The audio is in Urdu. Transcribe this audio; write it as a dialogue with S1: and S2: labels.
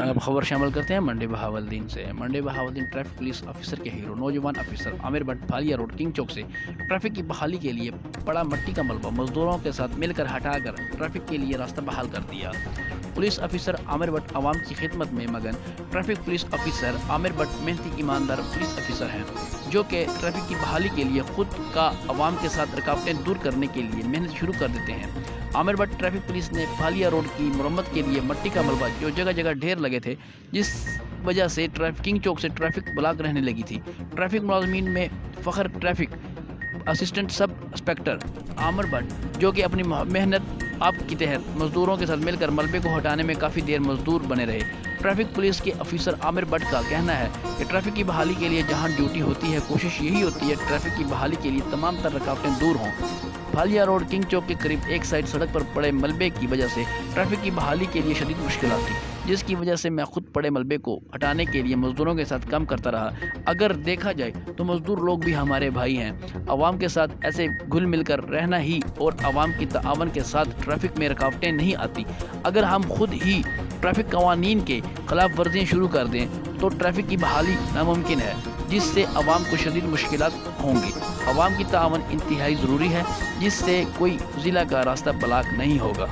S1: اب خبر شامل کرتے ہیں منڈی بہاولدین سے۔ Mandi Bahauddin traffic police officer کے ہیرو نوجوان آفیسر عامر بٹ پھالیا روڈ کنگ چوک سے ٹریفک کی بحالی کے لیے پڑا مٹی کا ملبہ مزدوروں کے ساتھ مل کر ہٹا کر ٹریفک کے لیے راستہ بحال کر دیا۔ پولیس آفیسر عامر بٹ عوام کی خدمت میں مگن ٹریفک پولیس آفیسر عامر بٹ محنتی ایماندار پولیس آفیسر ہیں، جو کہ ٹریفک کی بحالی کے لیے خود کا عوام کے ساتھ رکاوٹیں دور کرنے کے لیے محنت شروع کر دیتے ہیں۔ عامر بٹ ٹریفک پولیس نے پھالیا روڈ کی مرمت کے لیے مٹی کا ملبہ جو جگہ جگہ ڈھیر لگے تھے، جس وجہ سے کنگ چوک سے ٹریفک بلاک رہنے لگی تھی۔ ٹریفک ملازمین میں فخر traffic assistant sub inspector Aamir Butt, جو کہ اپنی محنت آپ کی تحت مزدوروں کے ساتھ مل کر ملبے کو ہٹانے میں کافی دیر مزدور بنے رہے۔ ٹریفک پولیس کے آفیسر عامر بٹ کا کہنا ہے کہ ٹریفک کی بحالی کے لیے جہاں ڈیوٹی ہوتی ہے، کوشش یہی ہوتی ہے ٹریفک کی بحالی کے لیے تمام تر رکاوٹیں دور ہوں۔ پھالیا روڈ کنگ چوک کے قریب ایک سائڈ سڑک پر پڑے ملبے کی وجہ سے ٹریفک کی بحالی کے لیے شدید مشکلات تھی، جس کی وجہ سے میں خود پڑے ملبے کو ہٹانے کے لیے مزدوروں کے ساتھ کام کرتا رہا۔ اگر دیکھا جائے تو مزدور لوگ بھی ہمارے بھائی ہیں، عوام کے ساتھ ایسے گھل مل کر رہنا ہی اور عوام کی تعاون کے ساتھ ٹریفک میں رکاوٹیں نہیں آتی۔ اگر ہم خود ہی ٹریفک قوانین کے خلاف ورزیاں شروع کر دیں تو ٹریفک کی بحالی ناممکن ہے، جس سے عوام کو شدید مشکلات ہوں گی۔ عوام کی تعاون انتہائی ضروری ہے، جس سے کوئی ضلع کا راستہ بلاک نہیں ہوگا۔